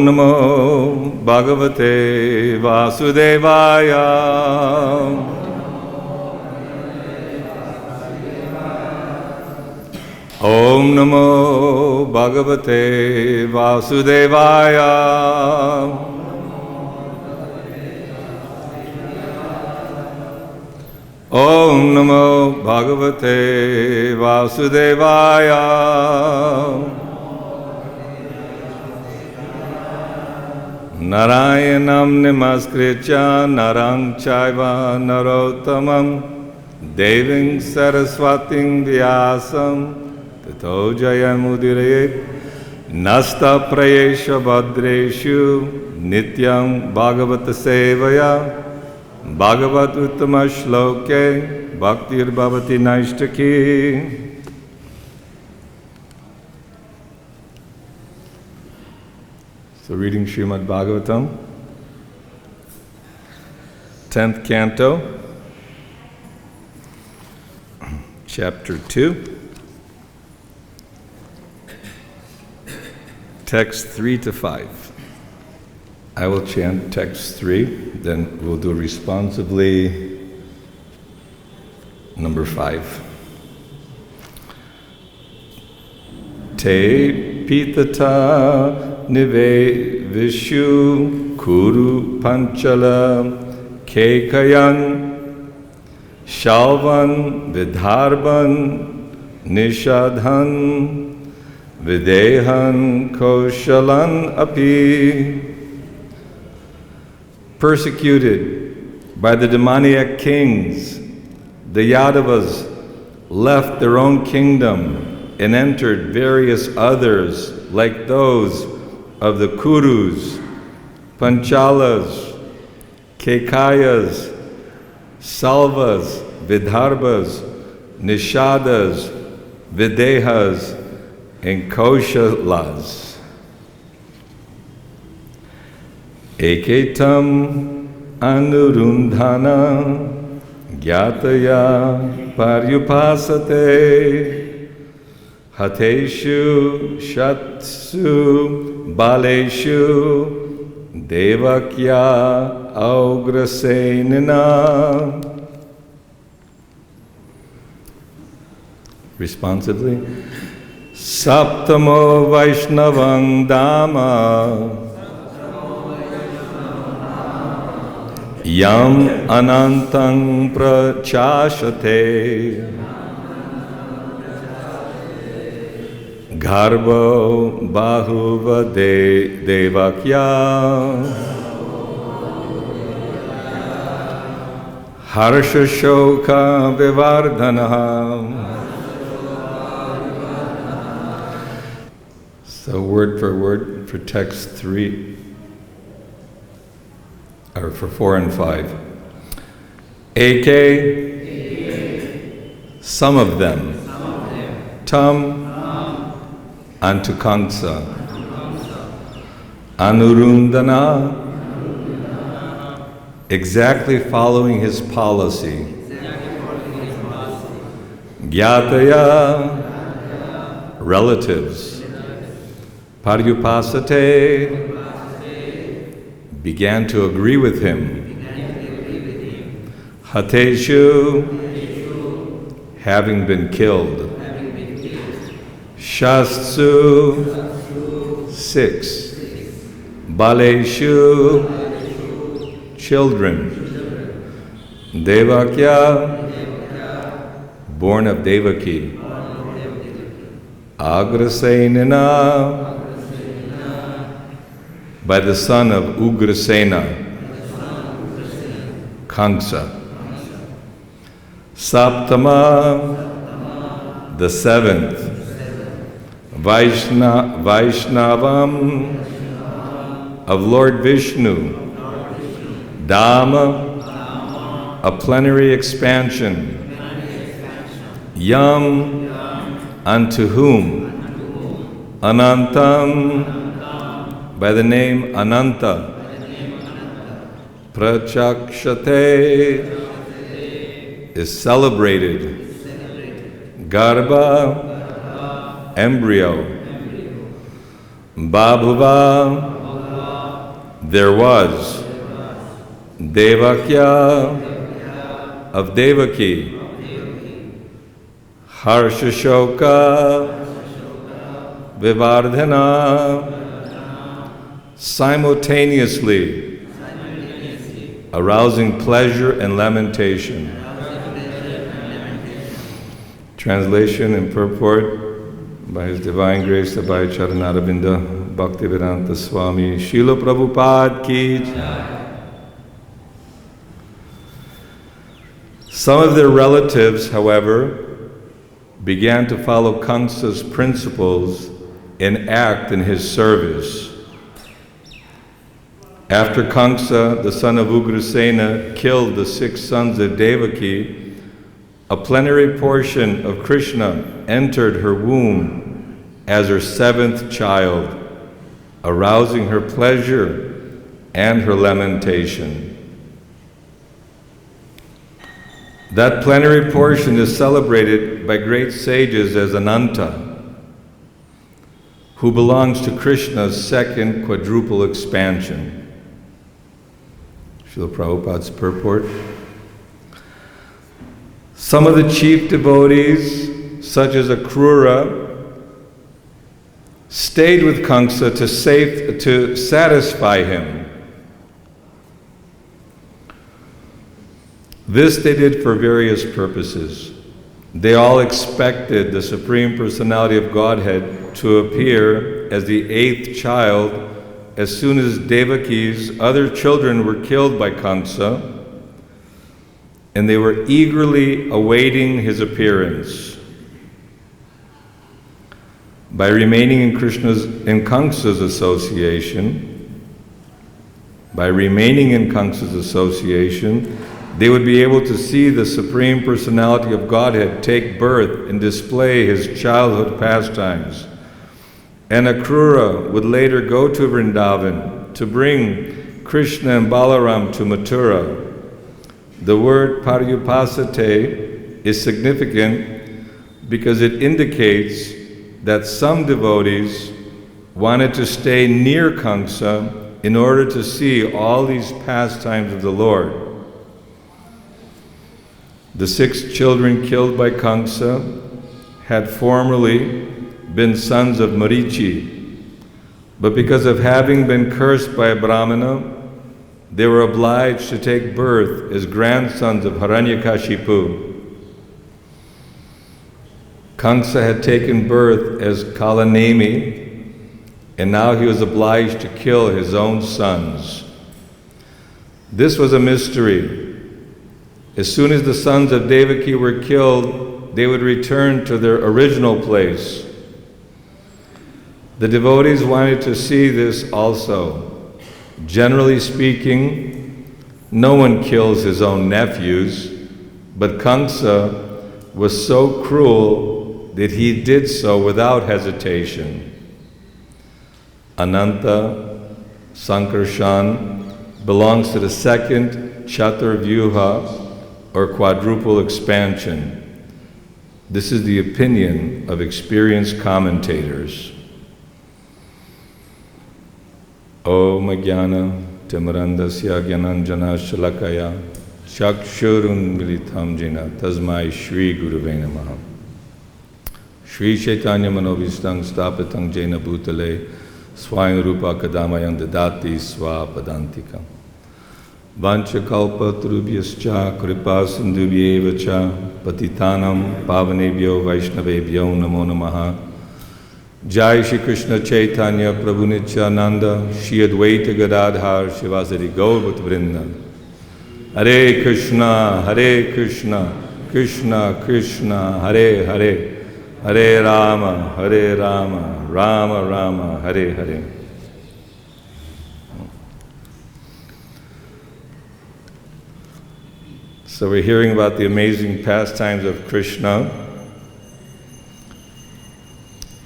Namo Bhagavate Vasudevaya. Om Namo Bhagavate Vasudevaya. Om Namo Bhagavate Vasudevaya. Narayanam namaskritya narang chaiva narottamam deving saraswating vyasam tato jayamudire nasta prayesha bhadreshu nityam bhagavata sevaya Bhagavad Uttama Shloke Bhaktir Bhavati Naishtaki. So reading Srimad Bhagavatam, 10th Canto, Chapter 2, Text 3 to 5. I will chant text 3, then we'll do responsively number 5. Te pitata nive vishu kuru panchala kekayan shalvan vidharban nishadhan videhan koshalan api. Persecuted by the demoniac kings, the Yadavas left their own kingdom and entered various others like those of the Kurus, Panchalas, Kekayas, Salvas, Vidarbhas, Nishadas, Videhas, and Koshalas. Eketam anurundhana gyataya paryupasate hateshu shatsu baleshu devakya augrasenina. Responsively. Saptamo Vaishnavang Dhamma Yam anantang prachashate Garbho bahuva devakya Harsha shoka vivardhana. So word for word for text 3. Or for 4 and 5. Some of them. Tam, unto Kamsa. Anurundana, exactly following his policy. Gyataya, relatives. Paryupasate, began to agree with him. Hateshu, having been killed. Shastsu, 6. Baleshu, children. Devakya, born of Devaki. Agrasenina, by the son of Ugrasena, Kamsa. Saptama, the 7th. Vaishnavam, of Lord Vishnu. Dhamma, a plenary expansion. Yam, unto whom? Anantam, by the name Ananta. Prachakshate is celebrated. Garbha, embryo. Babhuva, there was Devakya of Devaki, Harshashoka Vivardhana, simultaneously arousing pleasure and lamentation. Translation and purport by His Divine Grace the Bhai Charanaravinda Bhaktivedanta Swami Srila Prabhupada Ki Jai. Some of their relatives, however, began to follow Kamsa's principles and act in his service. After Kamsa, the son of Ugrasena, killed the 6 sons of Devaki, a plenary portion of Krishna entered her womb as her 7th child, arousing her pleasure and her lamentation. That plenary portion is celebrated by great sages as Ananta, who belongs to Krishna's 2nd quadruple expansion. Srila Prabhupada's purport. Some of the chief devotees, such as Akrura, stayed with Kamsa to satisfy him. This they did for various purposes. They all expected the Supreme Personality of Godhead to appear as the 8th child as soon as Devaki's other children were killed by Kamsa, and they were eagerly awaiting his appearance. By remaining in Kamsa's association, they would be able to see the Supreme Personality of Godhead take birth and display his childhood pastimes. And Akrura would later go to Vrindavan to bring Krishna and Balaram to Mathura. The word paryupasate is significant because it indicates that some devotees wanted to stay near Kamsa in order to see all these pastimes of the Lord. The 6 children killed by Kamsa had formerly been sons of Marichi, but because of having been cursed by a Brahmana, they were obliged to take birth as grandsons of Hiranyakashipu. Kamsa had taken birth as Kalanemi, and now he was obliged to kill his own sons. This was a mystery. As soon as the sons of Devaki were killed, they would return to their original place. The devotees wanted to see this also. Generally speaking, no one kills his own nephews, but Kamsa was so cruel that he did so without hesitation. Ananta Sankarshan belongs to the 2nd Chaturvyuha, or quadruple expansion. This is the opinion of experienced commentators. Om Jnana Timirandasya Jnananjana Shalakaya Chakshurun Militam Jena Tasmai Shri Gurave Namaha. Shri Chaitanya Manovishtang Stapatang Jena Bhutale Swayam Rupa Kadamayam Dadati Swapadantikam. Vanchakalpa Turubhyascha Kripa Sindhubhyevacha Patitanam Pavanebhyo Vaishnavebhyo Namo Namaha. Jai Shri Krishna Chaitanya Prabhu Nityananda Shri Advaita Gadadhar Shivasari Gaur Vrinda. Hare Krishna, Krishna Krishna, Hare Hare, Hare Rama, Rama Rama, Hare Hare. So we're hearing about the amazing pastimes of Krishna.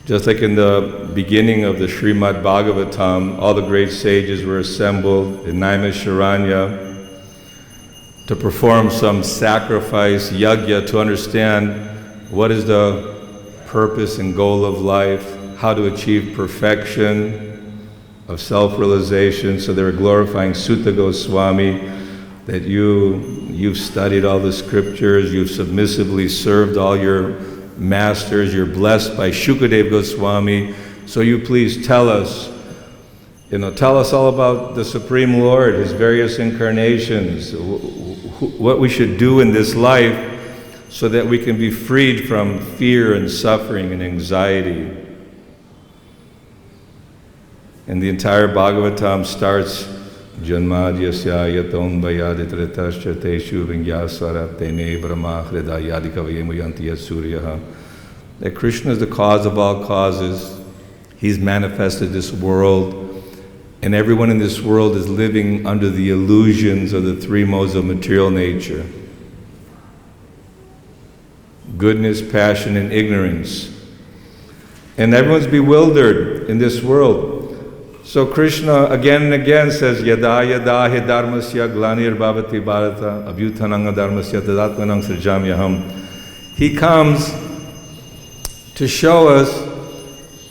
Just like in the beginning of the Srimad Bhagavatam, all the great sages were assembled in Naimisharanya to perform some sacrifice, yajna, to understand what is the purpose and goal of life, how to achieve perfection. of self-realization. So they were glorifying Sutta Goswami, that you've studied all the scriptures, you've submissively served all your masters, you're blessed by Shukadev Goswami, so you please tell us, tell us all about the Supreme Lord, His various incarnations, what we should do in this life so that we can be freed from fear and suffering and anxiety. And the entire Bhagavatam starts, Janmadyasya yaton bayaditritasya teshu vingyasvara tene brahma hridayadikavayemuyanti yasuryaha. That Krishna is the cause of all causes. He's manifested this world, and everyone in this world is living under the illusions of the three modes of material nature: goodness, passion, and ignorance. And everyone's bewildered in this world. So Krishna again and again says, Yada yada hi dharmasya glanir bhavati bharata abhyutananga dharmasya tadatmanang srijamyaham. He comes to show us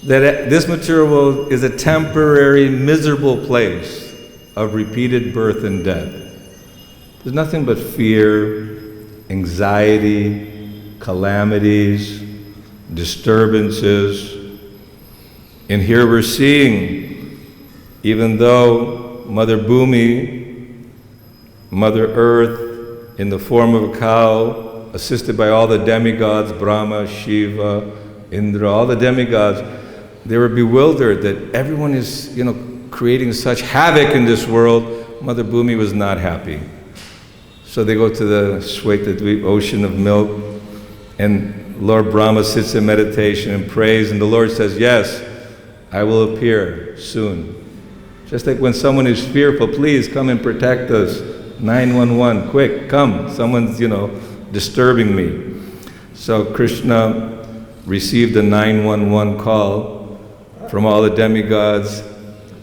that this material world is a temporary, miserable place of repeated birth and death. There's nothing but fear, anxiety, calamities, disturbances. And here we're seeing, even though Mother Bhumi, Mother Earth, in the form of a cow, assisted by all the demigods, Brahma, Shiva, Indra, all the demigods, they were bewildered that everyone is, creating such havoc in this world. Mother Bhumi was not happy. So they go to the Shweta ocean of milk, and Lord Brahma sits in meditation and prays, and the Lord says, yes, I will appear soon. Just like when someone is fearful, please come and protect us. 911, quick, come. Someone's, disturbing me. So Krishna received a 911 call from all the demigods,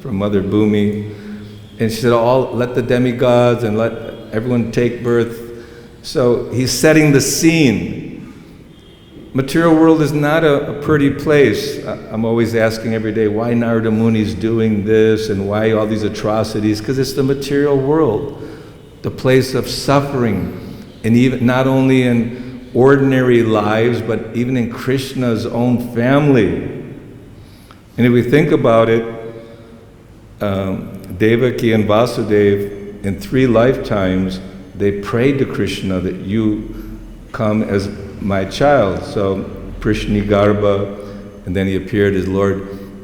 from Mother Bhumi. And she said, let the demigods and let everyone take birth. So he's setting the scene. Material world is not a pretty place. I'm always asking every day, why Narada Muni is doing this and why all these atrocities? Because it's the material world, the place of suffering, and even not only in ordinary lives, but even in Krishna's own family. And if we think about it, Devaki and Vasudeva, in 3 lifetimes, they prayed to Krishna that you come as my child. So Prishnigarbha, and then he appeared as Lord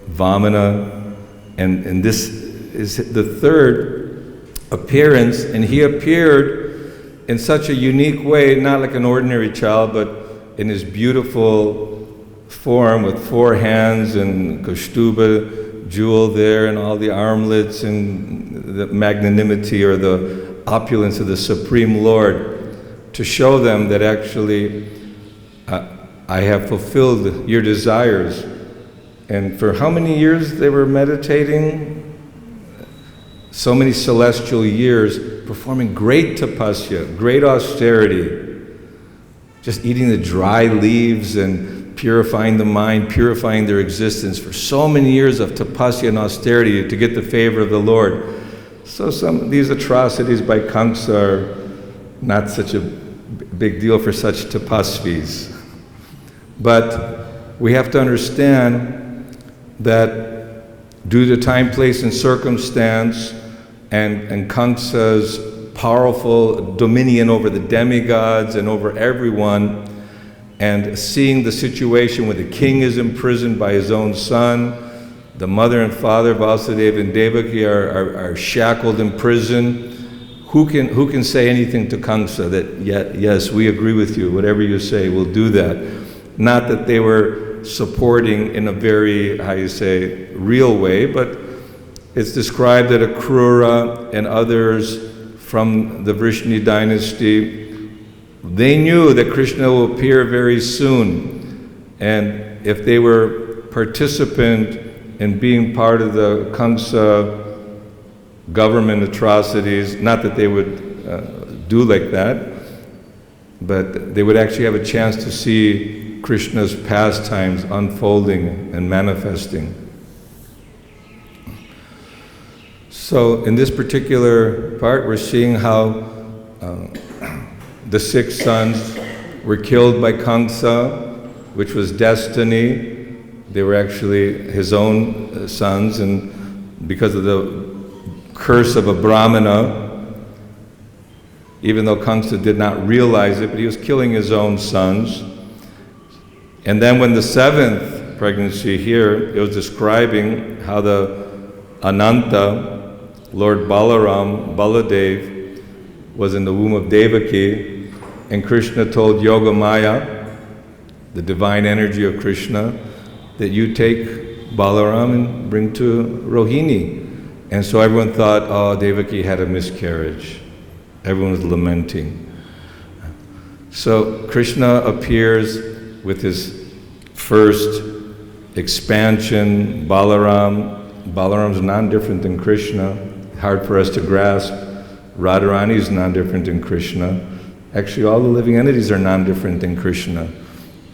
Vamana, and this is the 3rd appearance, and he appeared in such a unique way, not like an ordinary child, but in his beautiful form with 4 hands and Kaustuba jewel there and all the armlets and the magnanimity or the opulence of the Supreme Lord, to show them that actually I have fulfilled your desires. And for how many years they were meditating? So many celestial years, performing great tapasya, great austerity, just eating the dry leaves and purifying the mind, purifying their existence for so many years of tapasya and austerity to get the favor of the Lord. So some of these atrocities by Kamsa are not such a big deal for such tapasvis. But we have to understand that due to time, place, and circumstance, and Kamsa's powerful dominion over the demigods and over everyone, and seeing the situation where the king is imprisoned by his own son, the mother and father, Vasudeva and Devaki, are shackled in prison. Who can say anything to Kamsa that, yes, we agree with you, whatever you say, we'll do that. Not that they were supporting in a very, real way, but it's described that Akrura and others from the Vishnu dynasty, they knew that Krishna will appear very soon. And if they were participant in being part of the Kamsa government atrocities, not that they would do like that, but they would actually have a chance to see Krishna's pastimes unfolding and manifesting. So in this particular part, we're seeing how the 6 sons were killed by Kamsa, which was destiny. They were actually his own sons, and because of the curse of a Brahmana, even though Kamsa did not realize it, but he was killing his own sons. And then when the 7th pregnancy here, it was describing how the Ananta, Lord Balaram, Baladev, was in the womb of Devaki, and Krishna told Yogamaya, the divine energy of Krishna, that you take Balaram and bring to Rohini. And so everyone thought, oh, Devaki had a miscarriage. Everyone was lamenting. So Krishna appears with his first expansion, Balaram. Balaram's non-different than Krishna. Hard for us to grasp. Radharani is non-different than Krishna. Actually, all the living entities are non-different than Krishna.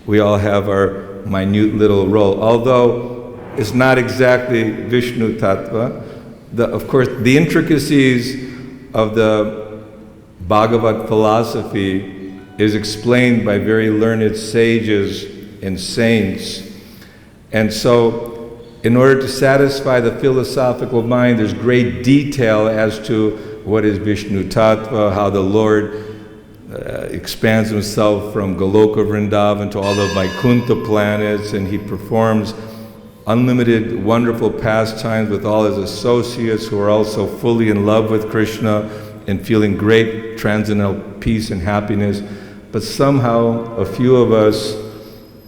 We all have our minute little role, although it's not exactly Vishnu Tattva. Of course, the intricacies of the Bhagavad philosophy is explained by very learned sages and saints. And so, in order to satisfy the philosophical mind, there's great detail as to what is Vishnu Tattva, how the Lord expands himself from Goloka Vrindavan to all the Vaikuntha planets, and he performs unlimited wonderful pastimes with all his associates who are also fully in love with Krishna and feeling great transcendental peace and happiness. But somehow a few of us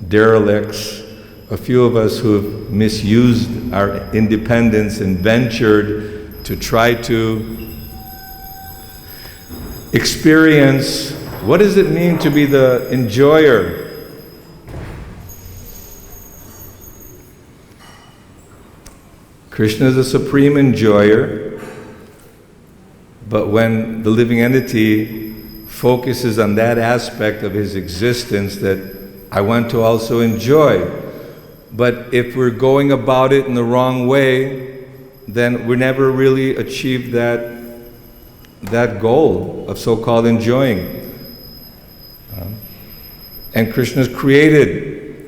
derelicts, a few of us who have misused our independence and ventured to try to experience what does it mean to be the enjoyer. Krishna is a supreme enjoyer, but when the living entity focuses on that aspect of his existence that I want to also enjoy, but if we're going about it in the wrong way, then we never really achieve that goal of so-called enjoying. And Krishna's created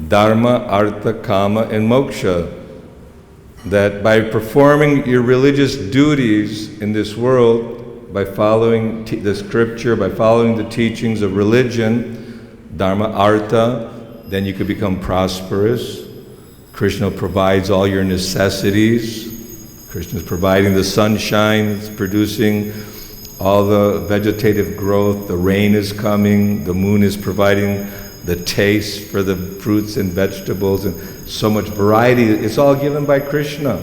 dharma, artha, kama, and moksha. That by performing your religious duties in this world, by following the scripture, by following the teachings of religion, dharma, artha, then you could become prosperous. Krishna provides all your necessities. Krishna is providing the sunshine, it's producing all the vegetative growth, the rain is coming, the moon is providing the taste for the fruits and vegetables, and so much variety. It's all given by Krishna.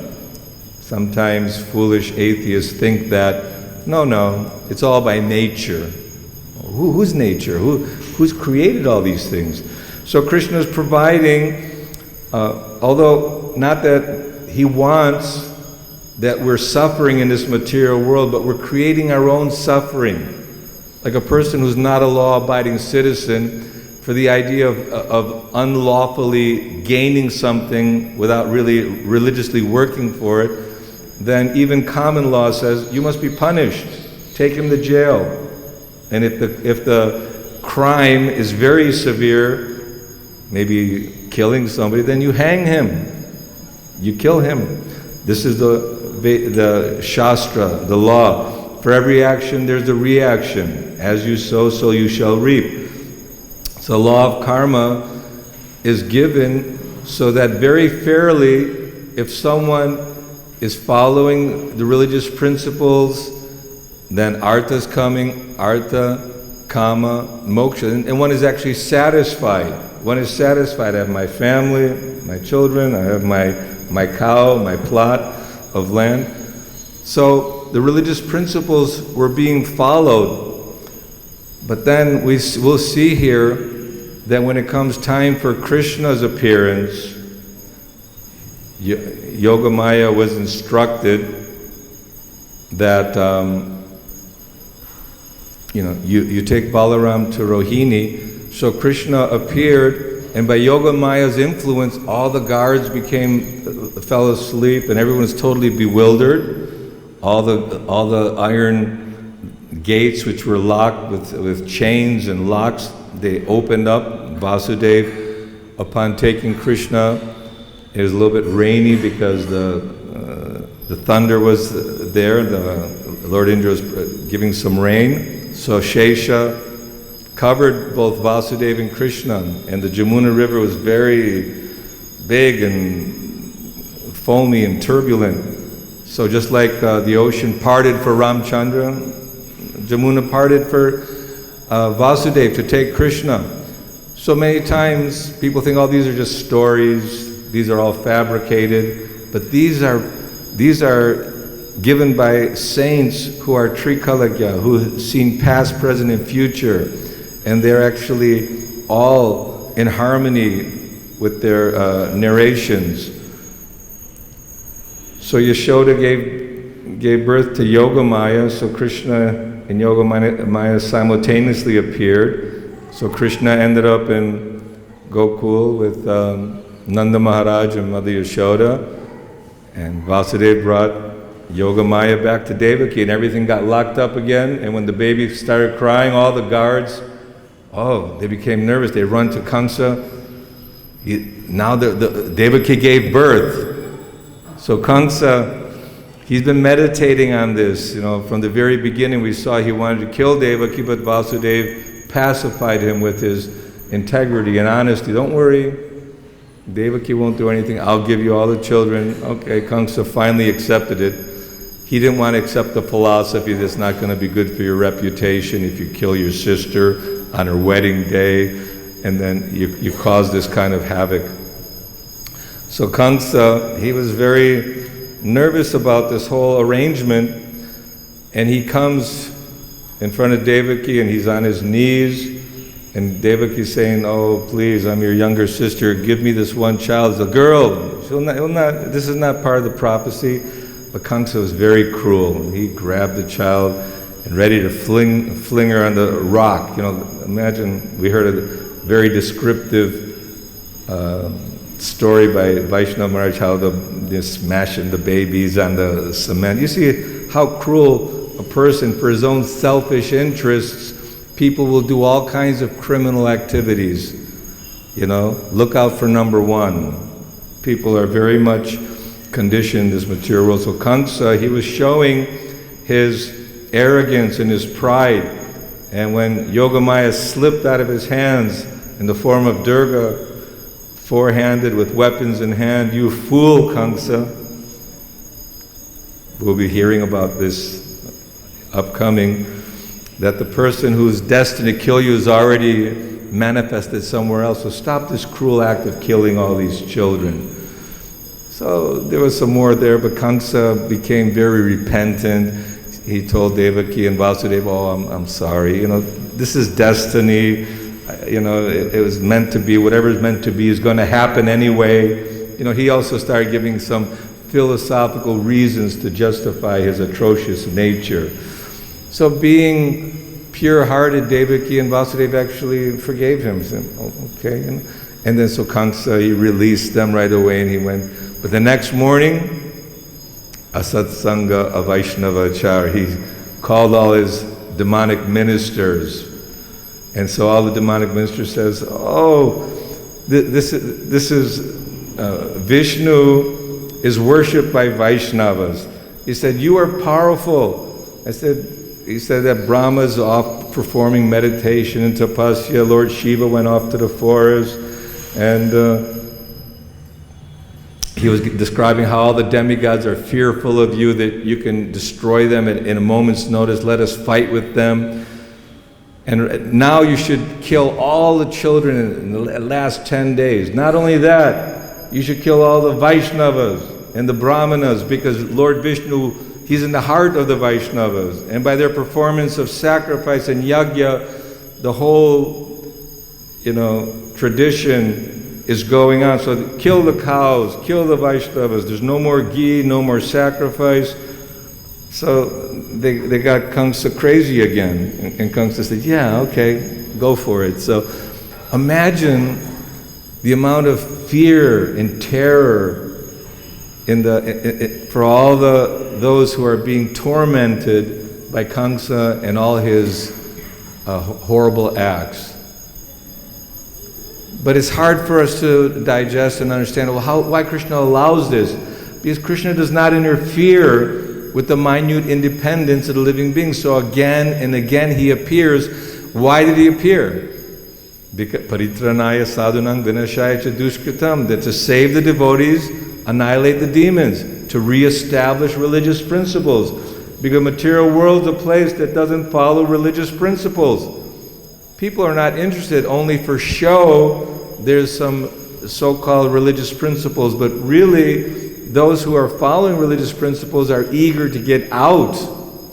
Sometimes foolish atheists think that, no, it's all by nature. Whose nature? Who's created all these things? So Krishna is providing, although not that he wants that we're suffering in this material world, but we're creating our own suffering. Like a person who's not a law-abiding citizen, for the idea of unlawfully gaining something without really religiously working for it, then even common law says you must be punished. Take him to jail. And if the crime is very severe, maybe killing somebody, then you hang him. You kill him. This is the Shastra, the law. For every action there's a reaction. As you sow, so you shall reap. So the law of karma is given so that very fairly, if someone is following the religious principles, then artha is coming, artha, kama, moksha, and one is actually satisfied. One is satisfied. I have my family, my children, I have my cow, my plot of land. So the religious principles were being followed. But then we'll see here that when it comes time for Krishna's appearance, Yogamaya was instructed that you take Balaram to Rohini. So Krishna appeared And by Yogamaya's influence, all the guards fell asleep, and everyone was totally bewildered. All the iron gates, which were locked with chains and locks, they opened up. Vasudeva, upon taking Krishna, it was a little bit rainy because the thunder was there. The Lord Indra was giving some rain. So Shesha covered both Vasudeva and Krishna, and the Jamuna River was very big and foamy and turbulent. So just like the ocean parted for Ramchandra, Jamuna parted for Vasudeva to take Krishna. So many times people think, oh, these are just stories, these are all fabricated, but these are given by saints who are Trikalagya, who have seen past, present, and future, and they're actually all in harmony with their narrations. So Yashoda gave birth to Yogamaya, so Krishna and Yogamaya simultaneously appeared. So Krishna ended up in Gokul with Nanda Maharaj and Mother Yashoda, and Vasudeva brought Yogamaya back to Devaki, and everything got locked up again. And when the baby started crying, all the guards, they became nervous. They run to Kamsa. Now the Devaki gave birth. So Kamsa, he's been meditating on this. From the very beginning we saw he wanted to kill Devaki, but Vasudeva pacified him with his integrity and honesty. Don't worry, Devaki won't do anything. I'll give you all the children. Okay, Kamsa finally accepted it. He didn't want to accept the philosophy that's not going to be good for your reputation if you kill your sister on her wedding day, and then you cause this kind of havoc. So Kamsa, he was very nervous about this whole arrangement, and he comes in front of Devaki and he's on his knees, and Devaki's saying, oh please, I'm your younger sister, give me this one child. It's a girl. This is not part of the prophecy. But Kamsa was very cruel. He grabbed the child and ready to fling her on the rock. Imagine, we heard a very descriptive story by Vaishnava Maharaj, how they're smashing the babies on the cement. You see how cruel a person, for his own selfish interests, people will do all kinds of criminal activities. Look out for number one. People are very much conditioned in this material world. So Kamsa, he was showing his arrogance and his pride. And when Yogamaya slipped out of his hands in the form of Durga, four-handed with weapons in hand, you fool, Kamsa. We'll be hearing about this upcoming, that the person who's destined to kill you is already manifested somewhere else. So stop this cruel act of killing all these children. So there was some more there, but Kamsa became very repentant. He told Devaki and Vasudeva, I'm sorry, this is destiny. It was meant to be. Whatever is meant to be is going to happen anyway. He also started giving some philosophical reasons to justify his atrocious nature. So being pure-hearted, Devaki and Vasudeva actually forgave him. Said, okay. And then so Kamsa, he released them right away and he went. But the next morning, Asatsanga Avaishnavachar, he called all his demonic ministers. And so all the demonic ministers says, this is Vishnu is worshipped by Vaishnavas. He said, you are powerful. He said that Brahma's off performing meditation in Tapasya. Lord Shiva went off to the forest, and he was describing how all the demigods are fearful of you, that you can destroy them in a moment's notice. Let us fight with them. And now you should kill all the children in the last 10 days. Not only that, you should kill all the Vaishnavas and the Brahmanas, because Lord Vishnu, he's in the heart of the Vaishnavas. And by their performance of sacrifice and yajna, the whole, tradition is going on. So kill the cows, kill the Vaishnavas. There's no more ghee, no more sacrifice. So they got Kamsa crazy again. And Kamsa said, yeah, okay, go for it. So imagine the amount of fear and terror for all those who are being tormented by Kamsa and all his horrible acts. But it's hard for us to digest and understand, well, why Krishna allows this? Because Krishna does not interfere with the minute independence of the living being. So again and again he appears. Why did he appear? Paritranaya sadhunam vinashaya cha dushkritam, that to save the devotees, annihilate the demons, to reestablish religious principles. Because material world's a place that doesn't follow religious principles. People are not interested only for show. There's some so-called religious principles, but really those who are following religious principles are eager to get out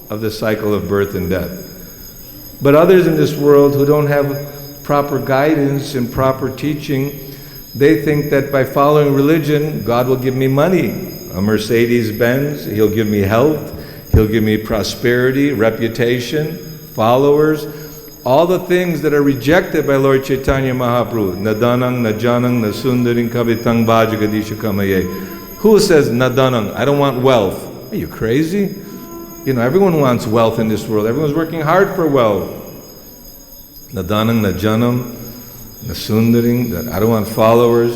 of the cycle of birth and death. But others in this world who don't have proper guidance and proper teaching, they think that by following religion, God will give me money, a Mercedes-Benz, He'll give me health, He'll give me prosperity, reputation, followers, all the things that are rejected by Lord Chaitanya Mahaprabhu. Nadanang, najanang, nasundaring, kavitang, vajagadisha kamaye. Who says nadanang? I don't want wealth. Are you crazy? You know, everyone wants wealth in this world. Everyone's working hard for wealth. Nadanang, najanam, nasundaring. I don't want followers.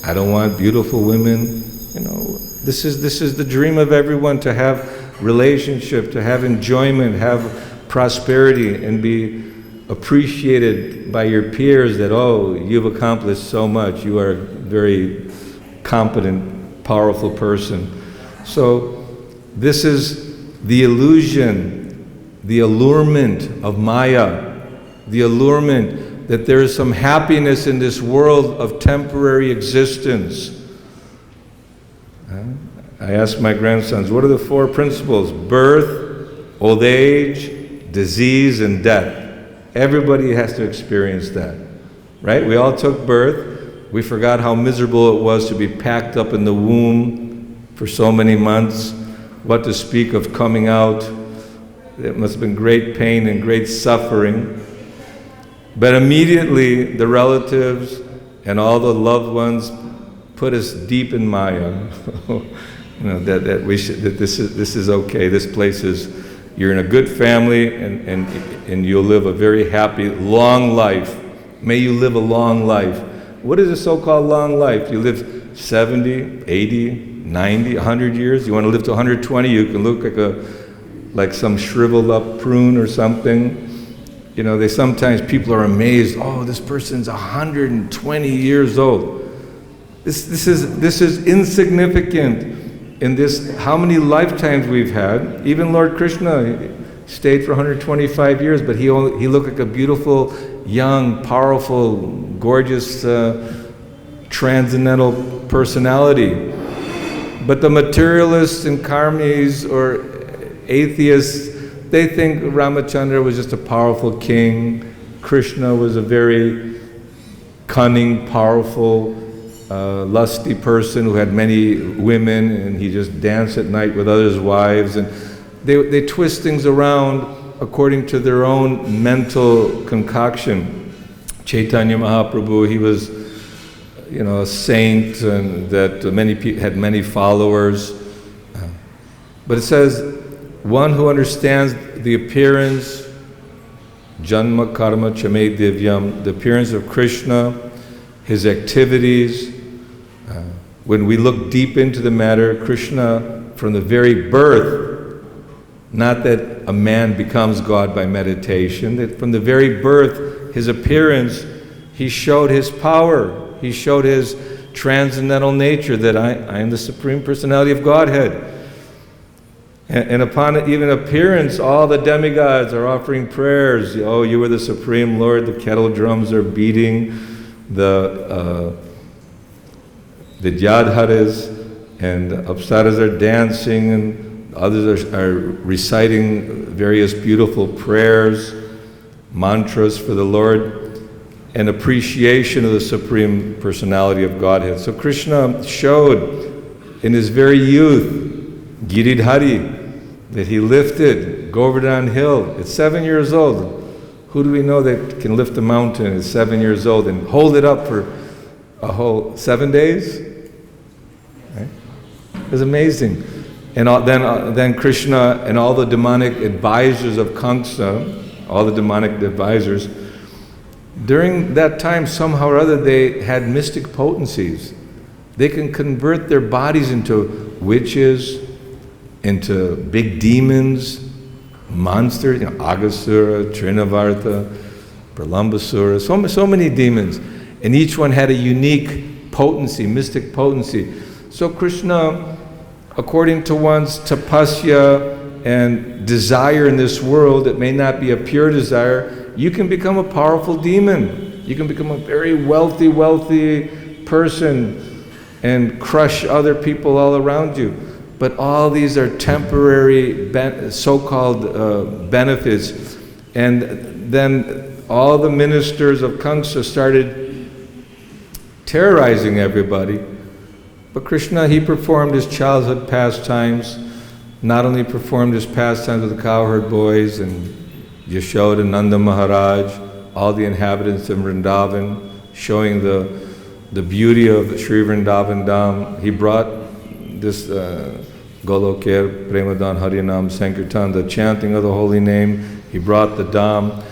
I don't want beautiful women. You know, this is the dream of everyone, to have relationship, to have enjoyment, have prosperity, and be appreciated by your peers that, oh, you've accomplished so much, you are a very competent, powerful person. So this is the illusion, the allurement of Maya, the allurement that there is some happiness in this world of temporary existence. I asked my grandsons, what are the four principles? Birth, old age, disease, and death. Everybody has to experience that, right? We all took birth. We forgot how miserable it was to be packed up in the womb for so many months. What to speak of coming out. It must have been great pain and great suffering. But immediately the relatives and all the loved ones put us deep in Maya. You know, that this is okay. This place is, you're in a good family, and you'll live a very happy, long life. May you live a long life. What is a so-called long life? You live 70, 80, 90, 100 years? You want to live to 120, you can look like some shriveled up prune or something. You know, sometimes people are amazed, oh, this person's 120 years old. This is insignificant in this, how many lifetimes we've had. Even Lord Krishna stayed for 125 years, but he looked like a beautiful, young, powerful, gorgeous, transcendental personality. But the materialists and karmis or atheists, they think Ramachandra was just a powerful king. Krishna was a very cunning, powerful, lusty person who had many women, and he just danced at night with others' wives, and they twist things around according to their own mental concoction. Chaitanya Mahaprabhu, he was, you know, a saint, and that many people had many followers. But it says, one who understands the appearance, janma karma chame divyam, the appearance of Krishna, his activities. When we look deep into the matter, Krishna, from the very birth, not that a man becomes God by meditation, that from the very birth, his appearance, he showed his power, he showed his transcendental nature, that I am the Supreme Personality of Godhead. And upon even appearance, all the demigods are offering prayers. Oh, you are the Supreme Lord, the kettle drums are beating, the Jadharas and Apsaras are dancing, and others are reciting various beautiful prayers, mantras for the Lord, and appreciation of the Supreme Personality of Godhead. So Krishna showed in his very youth, Giridhari, that he lifted Govardhan Hill at 7 years old. Who do we know that can lift a mountain at 7 years old and hold it up for a whole 7 days. Right? It was amazing. And then Krishna and all the demonic advisors of Kamsa, all the demonic advisors, during that time, somehow or other, they had mystic potencies. They can convert their bodies into witches, into big demons, monsters, Aghasura, Trinavarta, Pralambasura, so many demons. And each one had a unique potency, mystic potency. So Krishna, according to one's tapasya and desire in this world, it may not be a pure desire, you can become a powerful demon. You can become a very wealthy person and crush other people all around you. But all these are temporary so-called benefits. And then all the ministers of Kamsa started terrorizing everybody. But Krishna, he performed his childhood pastimes, not only performed his pastimes with the cowherd boys and Yashoda, Nanda Maharaj, all the inhabitants of Vrindavan, showing the beauty of Sri Vrindavan Dham. He brought this Golokir, Premadan, Harinam, Sankirtan, the chanting of the holy name. He brought the Dham.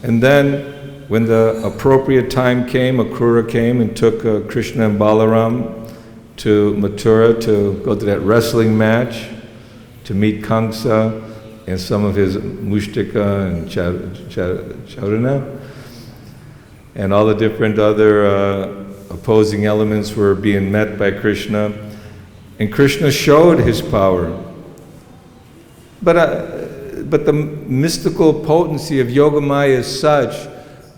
And then when the appropriate time came, Akrura came and took Krishna and Balaram to Mathura to go to that wrestling match, to meet Kamsa and some of his Mushtika and Charuna. And all the different other opposing elements were being met by Krishna. And Krishna showed his power. But the mystical potency of Yogamaya is such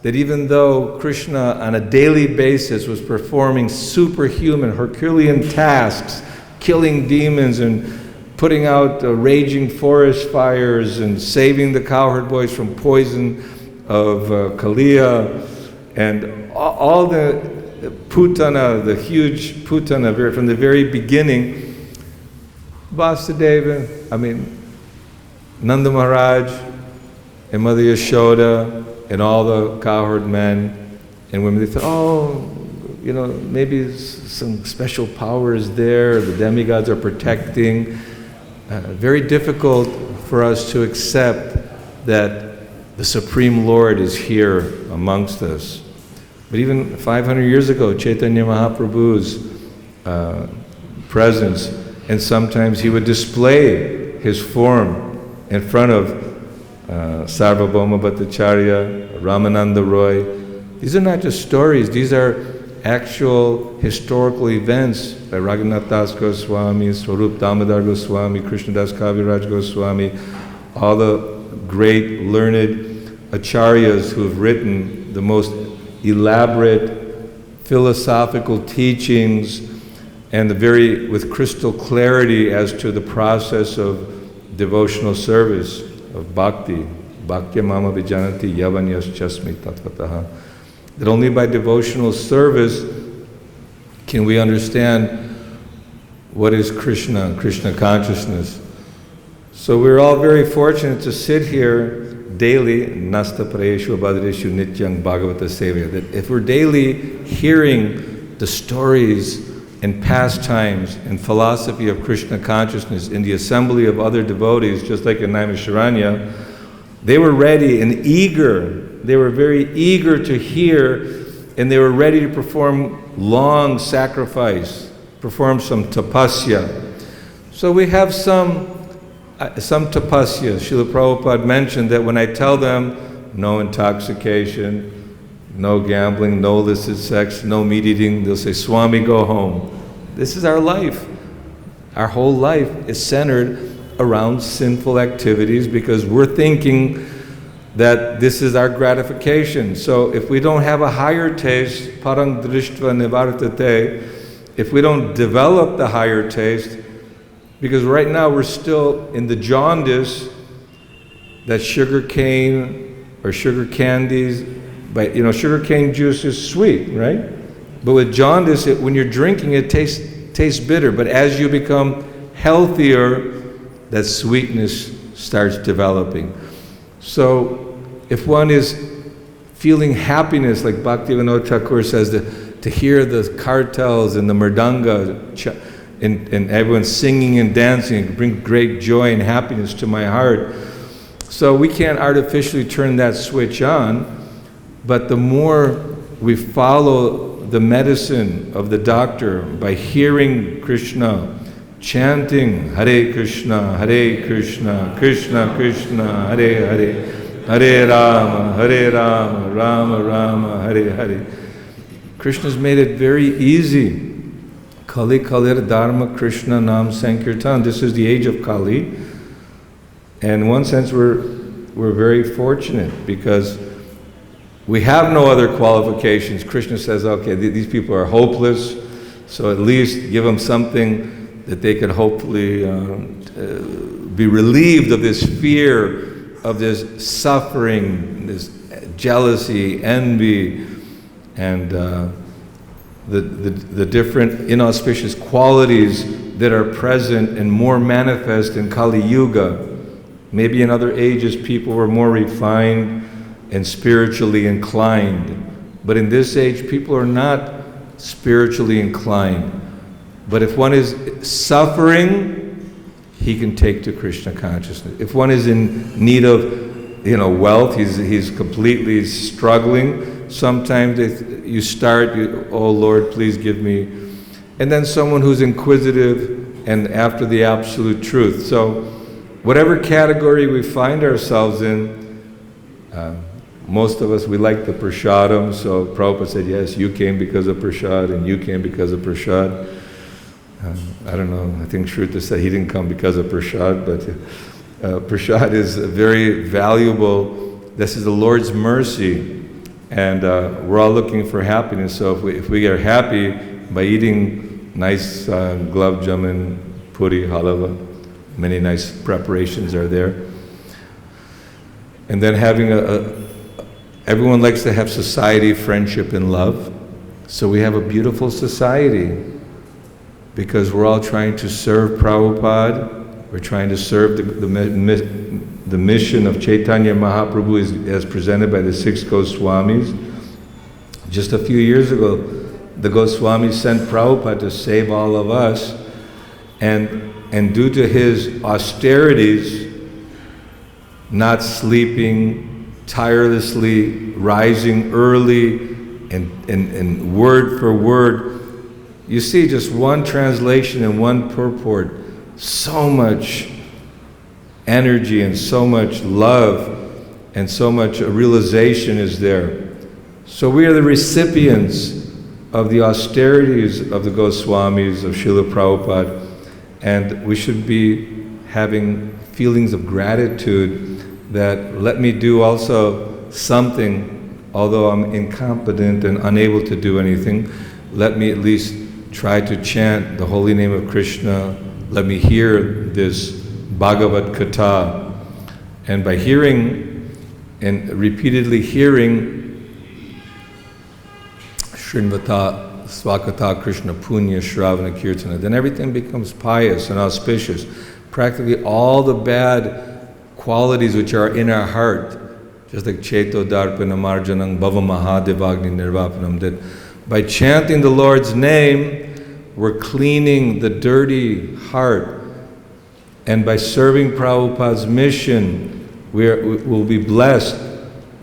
that even though Krishna on a daily basis was performing superhuman, Herculean tasks, killing demons and putting out raging forest fires and saving the cowherd boys from poison of Kaliya, and all the Putana, the huge Putana from the very beginning, Vasudeva, Nanda Maharaj and Mother Yashoda and all the cowherd men and women, they thought, maybe some special power is there, the demigods are protecting. Very difficult for us to accept that the Supreme Lord is here amongst us. But even 500 years ago, Chaitanya Mahaprabhu's presence, and sometimes he would display his form in front of Sarvabhauma Bhattacharya, Ramananda Roy. These are not just stories, these are actual historical events by Raghunath Das Goswami, Swarup Damodar Goswami, Krishnadas Kaviraj Goswami, all the great learned acharyas who have written the most elaborate philosophical teachings and with crystal clarity as to the process of devotional service, of bhakti. Bhakti mama vijanati yavanyas chasmi tatvataha. That only by devotional service can we understand what is Krishna consciousness. So we're all very fortunate to sit here daily, nasta prayeshu abhadreshu nityang bhagavata sevaya, that if we're daily hearing the stories and pastimes and philosophy of Krishna consciousness in the assembly of other devotees, just like in Naimisharanya, they were ready and eager. They were very eager to hear, and they were ready to perform long sacrifice, perform some tapasya. So we have some tapasya. Srila Prabhupada mentioned that when I tell them no intoxication, no gambling, no illicit sex, no meat eating, they'll say, Swami, go home. This is our life. Our whole life is centered around sinful activities because we're thinking that this is our gratification. So if we don't have a higher taste, parang drishtva nivartate, if we don't develop the higher taste, because right now we're still in the jaundice that sugar cane or sugar candies, but sugar cane juice is sweet, right? But with jaundice, when you're drinking it tastes bitter. But as you become healthier, that sweetness starts developing. So if one is feeling happiness, like Bhaktivinoda Thakur says, to hear the cartels and the mridanga and everyone singing and dancing. It brings great joy and happiness to my heart. So we can't artificially turn that switch on, but the more we follow the medicine of the doctor by hearing Krishna, chanting Hare Krishna, Krishna Krishna, Hare Hare, Hare Rama, Rama Rama, Hare Hare. Krishna's made it very easy. Kali Kalir Dharma Krishna Nam Sankirtan. This is the age of Kali. And in one sense we're very fortunate because we have no other qualifications. Krishna says, okay, these people are hopeless, so at least give them something that they can hopefully be relieved of this fear, of this suffering, this jealousy, envy, and the different inauspicious qualities that are present and more manifest in Kali Yuga. Maybe in other ages people were more refined and spiritually inclined, but in this age people are not spiritually inclined. But if one is suffering, he can take to Krishna consciousness. If one is in need of, wealth, he's completely struggling. Sometimes you start, oh Lord, please give me. And then someone who's inquisitive and after the absolute truth. So whatever category we find ourselves in, most of us, we like the prasadam. So Prabhupada said, yes, you came because of prasad and you came because of prasad. I don't know, I think Shruta said he didn't come because of prasad, but prasad is very valuable. This is the Lord's mercy, and we're all looking for happiness. So if we are happy by eating nice gulab jamun, puri, halava, many nice preparations are there. And then having everyone likes to have society, friendship, and love. So we have a beautiful society because we're all trying to serve Prabhupada. We're trying to serve the mission of Chaitanya Mahaprabhu as presented by the 6 Goswamis. Just a few years ago, the Goswamis sent Prabhupada to save all of us, and due to his austerities, not sleeping, tirelessly rising early, and word for word, you see just one translation and one purport, so much energy and so much love and so much realization is there. So we are the recipients of the austerities of the Goswamis, of Srila Prabhupada, and we should be having feelings of gratitude that let me do also something, although I'm incompetent and unable to do anything, let me at least try to chant the holy name of Krishna. Let me hear this Bhagavad-Gita. And by hearing and repeatedly hearing Srinvata Swakata Krishna Punya Shravana Kirtana, then everything becomes pious and auspicious. Practically all the bad qualities which are in our heart, just like Cheto Darpana Marjanang Bhava Mahadevagni Nirvapanam, that by chanting the Lord's name, we're cleaning the dirty heart. And by serving Prabhupada's mission, we'll be blessed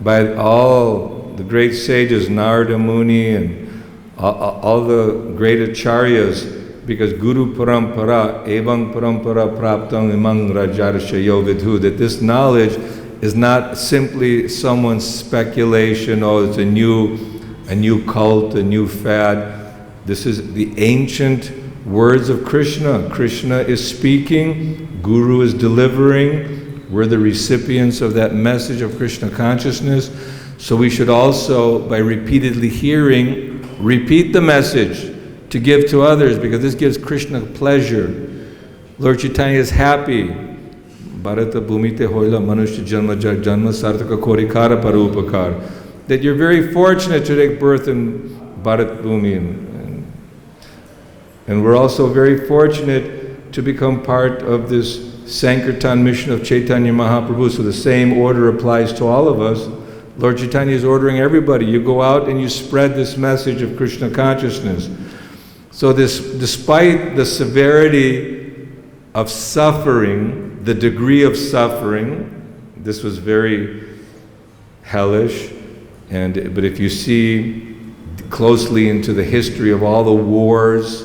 by all the great sages, Narada Muni, and all the great acharyas, because Guru Parampara, Evang Parampara Praptam Imang Rajarshayo Vidhu, that this knowledge is not simply someone's speculation, oh, it's a new cult, a new fad. This is the ancient words of Krishna. Krishna is speaking, Guru is delivering, we're the recipients of that message of Krishna consciousness. So we should also, by repeatedly hearing, repeat the message to give to others, because this gives Krishna pleasure. Lord Chaitanya is happy. Bharata bhumite hoila manushya janma jag janma sartaka korikara parupakar. That you're very fortunate to take birth in Bharat Bhumi. And we're also very fortunate to become part of this Sankirtan mission of Chaitanya Mahaprabhu. So the same order applies to all of us. Lord Chaitanya is ordering everybody, you go out and you spread this message of Krishna consciousness. So despite the severity of suffering, the degree of suffering, this was very hellish. But if you see closely into the history of all the wars,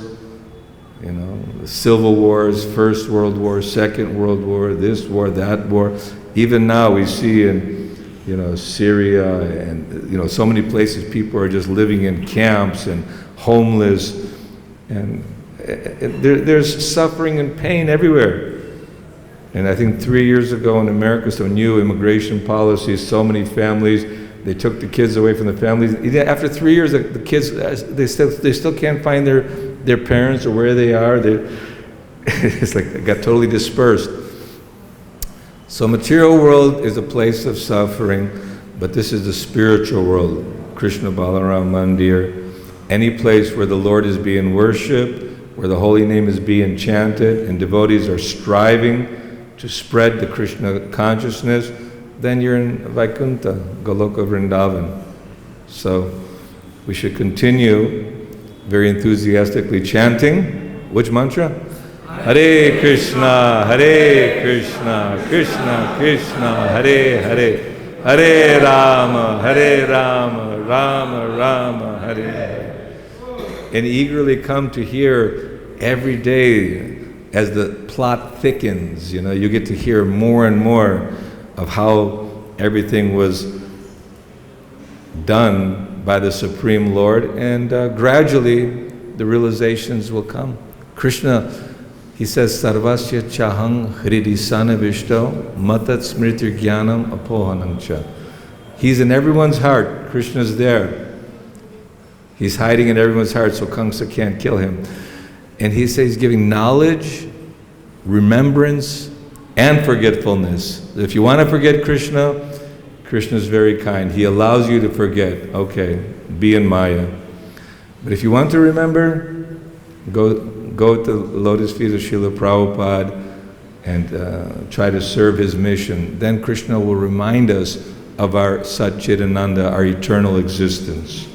the civil wars, First World War, Second World War, this war, that war, even now we see in Syria and so many places people are just living in camps and homeless, and there's suffering and pain everywhere. And I think 3 years ago in America, some new immigration policies, so many families, they took the kids away from the families. After 3 years, the kids, they still can't find their parents or where they are. It's like they got totally dispersed. So material world is a place of suffering, but this is the spiritual world. Krishna Balaram Mandir, any place where the Lord is being worshipped, where the holy name is being chanted, and devotees are striving to spread the Krishna consciousness, then you're in Vaikuntha, Goloka Vrindavan. So we should continue very enthusiastically chanting. Which mantra? Hare Krishna, Krishna Krishna, Hare Hare, Hare Rama, Rama Rama, Hare Hare. And eagerly come to hear every day as the plot thickens, you get to hear more and more of how everything was done by the Supreme Lord, and gradually the realizations will come. Krishna, he says, Sarvasya chahang hridi sanavishto matat smritir jnanam apohanamcha. He's in everyone's heart. Krishna's there. He's hiding in everyone's heart, so Kamsa can't kill him. And he says he's giving knowledge, remembrance, and forgetfulness. If you want to forget Krishna, Krishna's very kind. He allows you to forget. Okay, be in Maya. But if you want to remember, go to the lotus feet of Srila Prabhupada and try to serve his mission. Then Krishna will remind us of our Satchidananda, our eternal existence.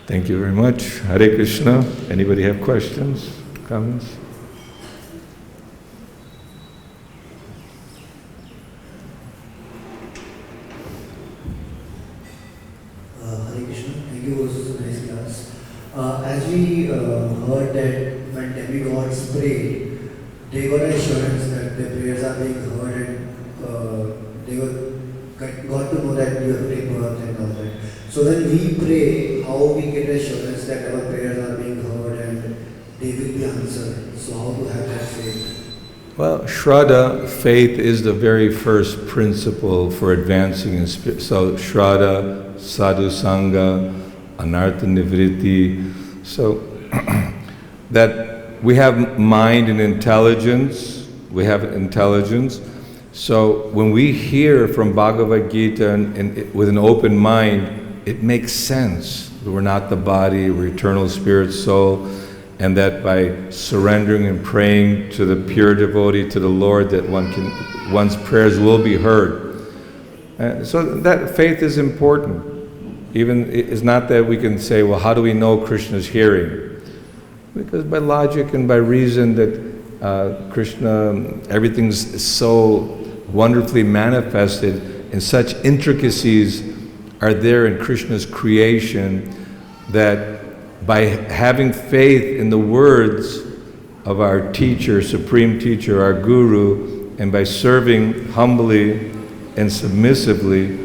Thank you very much. Hare Krishna. Anybody have questions, comments? Hare Krishna. Thank you. It was a nice class. As we heard that when demigods pray, they got an assurance that their prayers are being heard, and they got to know that you have to take birth and all that. So when we pray, how we get assurance that our prayers are being heard and they will be answered? So how to have that faith? Well, Shraddha, faith, is the very first principle for advancing in spirit. So Shraddha, Sadhu Sangha, Anartha Nivritti. So that we have mind and intelligence. We have intelligence. So when we hear from Bhagavad-Gita and with an open mind, it makes sense that we're not the body, we're eternal spirit, soul, and that by surrendering and praying to the pure devotee, to the Lord, that one's prayers will be heard. So that faith is important. Even it's not that we can say, well, how do we know Krishna's hearing? Because by logic and by reason that Krishna, everything's so wonderfully manifested, and such intricacies are there in Krishna's creation, that by having faith in the words of our teacher, supreme teacher, our guru, and by serving humbly and submissively,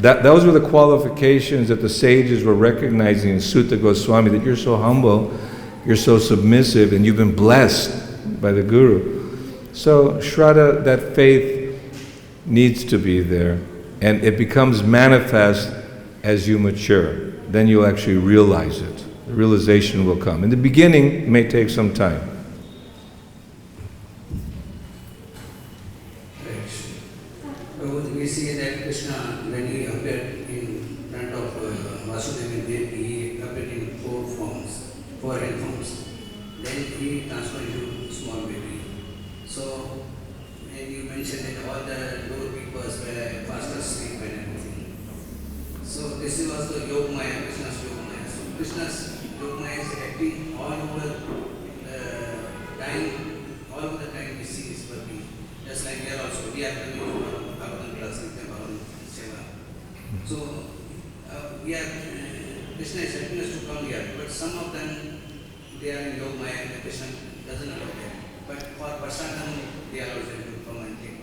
those were the qualifications that the sages were recognizing in Sutta Goswami, that you're so humble, you're so submissive, and you've been blessed by the guru. So Shraddha, that faith needs to be there, and it becomes manifest as you mature. Then you'll actually realize it. The realization will come. In the beginning, it may take some time. We see that Krishna, when he appeared in front of Vasudeva, he appeared in four head forms. Then he transformed into small baby. So, when you mentioned that all the lower peoples were fast asleep and So this is also Yogamaya, Krishna's Yogamaya. So Krishna's Yogamaya is acting all over time, all over the time we see is working. Just like here also, we are coming from Bhagavatam class, Bhagavatam Seva. So we are, Krishna is helping us to come here, but some of them, they are in Yogamaya and Krishna doesn't allow them. But for prasadam, they allow them to come and take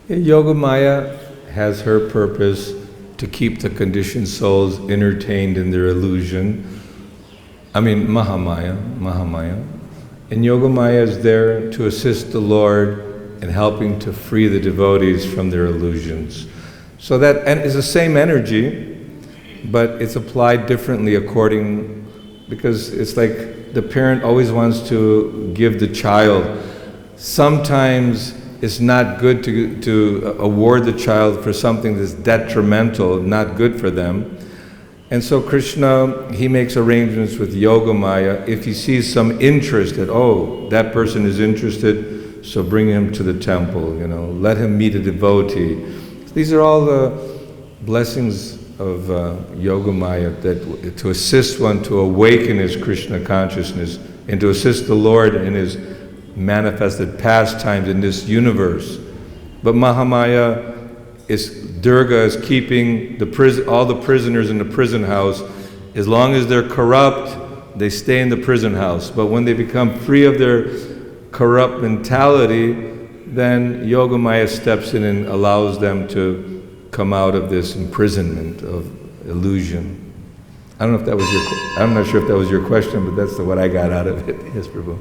prasadam. Yogamaya has her purpose to keep the conditioned souls entertained in their illusion. Mahamaya. And Yogamaya is there to assist the Lord in helping to free the devotees from their illusions. So that is the same energy, but it's applied differently because it's like the parent always wants to give the child. Sometimes it's not good to award the child for something that's detrimental, not good for them. And so Krishna, he makes arrangements with Yogamaya. If he sees some interest that person is interested, so bring him to the temple, let him meet a devotee. These are all the blessings of Yogamaya, to assist one to awaken his Krishna consciousness and to assist the Lord in his manifested pastimes in this universe. But Mahamaya Durga is keeping all the prisoners in the prison house. As long as they're corrupt, they stay in the prison house. But when they become free of their corrupt mentality, then Yogamaya steps in and allows them to come out of this imprisonment of illusion. I'm not sure if that was your question, but that's what I got out of it. Yes, Prabhu.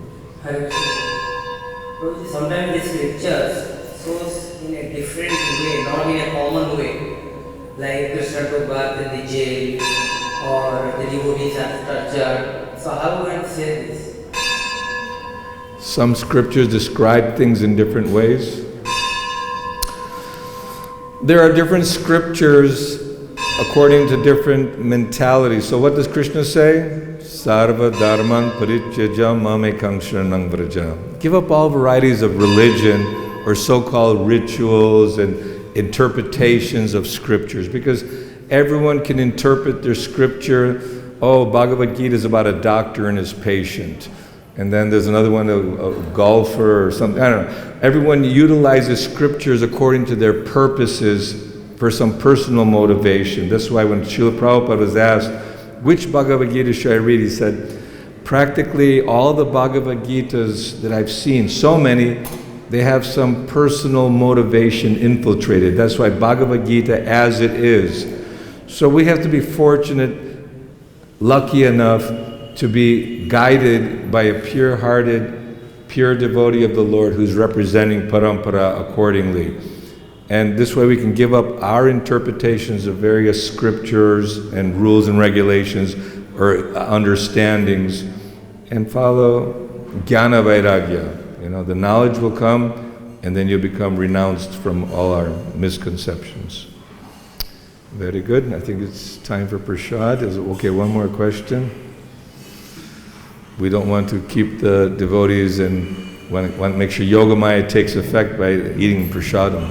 Sometimes these scriptures shows in a different way, not in a common way. Like Krishna took birth in the jail, or the devotees are tortured. So how can we say this? Some scriptures describe things in different ways. There are different scriptures according to different mentalities. So what does Krishna say? Sarva dharman parityaja mamekam sharanam vraja. Give up all varieties of religion or so-called rituals and interpretations of scriptures, because everyone can interpret their scripture. Bhagavad-Gita is about a doctor and his patient. And then there's another one, a golfer or something. I don't know. Everyone utilizes scriptures according to their purposes for some personal motivation. That's why when Srila Prabhupada was asked, which Bhagavad-Gita should I read? He said, practically all the Bhagavad-Gitas that I've seen, so many, they have some personal motivation infiltrated. That's why Bhagavad-Gita as it is. So we have to be fortunate, lucky enough to be guided by a pure-hearted, pure devotee of the Lord who's representing parampara accordingly. And this way we can give up our interpretations of various scriptures and rules and regulations or understandings and follow jnana vairagya. The knowledge will come and then you'll become renounced from all our misconceptions. Very good. I think it's time for prasad. Okay, one more question. We don't want to keep the devotees and want to make sure Yogamaya takes effect by eating prasadam.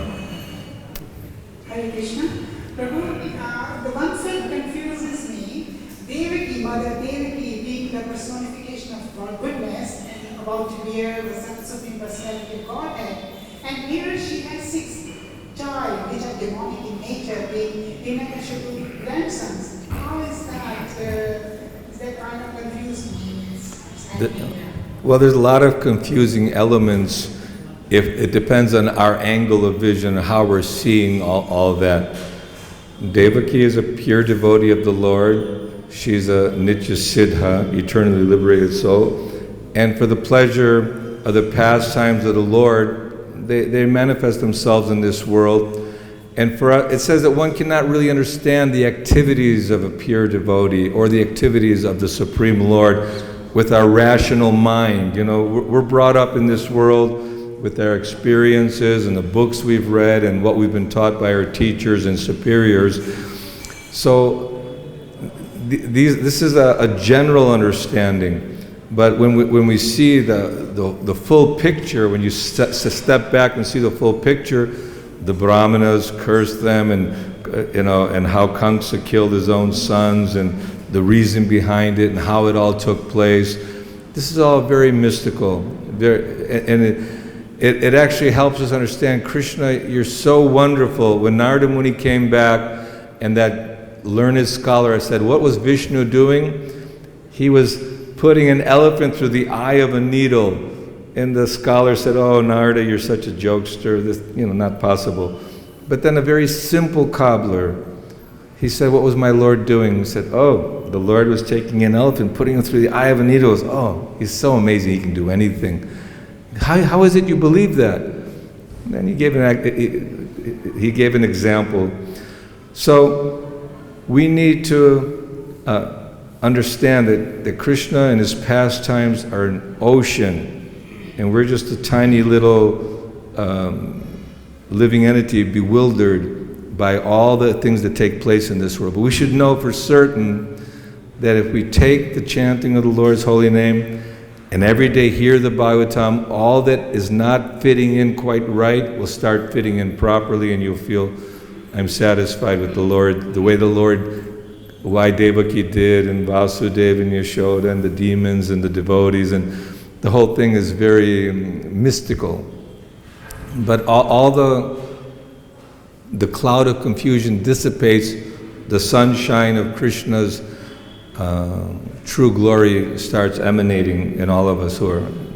Hare Krishna. Prabhu, the one thing confuses me, Devaki, Mother Devaki being the personification of God goodness and about to bear the Supreme Personality of Godhead, and here she has 6 child which are demonic in nature, being Hiranyakashipu grandsons. How is that kind of confused me? Well, there's a lot of confusing elements. If it depends on our angle of vision, how we're seeing all that. Devaki is a pure devotee of the Lord. She's a Nitya Siddha, eternally liberated soul. And for the pleasure of the pastimes of the Lord, they manifest themselves in this world. And for us, it says that one cannot really understand the activities of a pure devotee or the activities of the Supreme Lord with our rational mind. We're brought up in this world with our experiences and the books we've read and what we've been taught by our teachers and superiors. So this is a general understanding. But when we see the full picture, when you step back and see the full picture, the Brahmanas cursed them and and how Kamsa killed his own sons and the reason behind it and how it all took place. This is all very mystical, it actually helps us understand, Krishna, you're so wonderful. When Narada Muni came back and that learned scholar said, what was Vishnu doing? He was putting an elephant through the eye of a needle. And the scholar said, oh, Narada, you're such a jokester, this, not possible. But then a very simple cobbler, he said, what was my Lord doing? He said, oh, the Lord was taking an elephant, putting it through the eye of a needle. Oh, he's so amazing, he can do anything. How is it you believe that? And then he gave an example. So we need to understand that Krishna and his pastimes are an ocean, and we're just a tiny little living entity bewildered by all the things that take place in this world. But we should know for certain that if we take the chanting of the Lord's holy name and every day hear the Bhagavatam, all that is not fitting in quite right will start fitting in properly, and you'll feel, I'm satisfied with the Lord, the way the Lord, why Devaki did, and Vasudeva and Yashoda, and the demons and the devotees, and the whole thing is very mystical. But all the cloud of confusion dissipates, the sunshine of Krishna's true glory starts emanating in all of us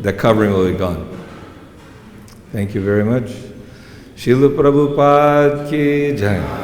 that covering will be gone. Thank you very much. Srila Prabhupada ki jai.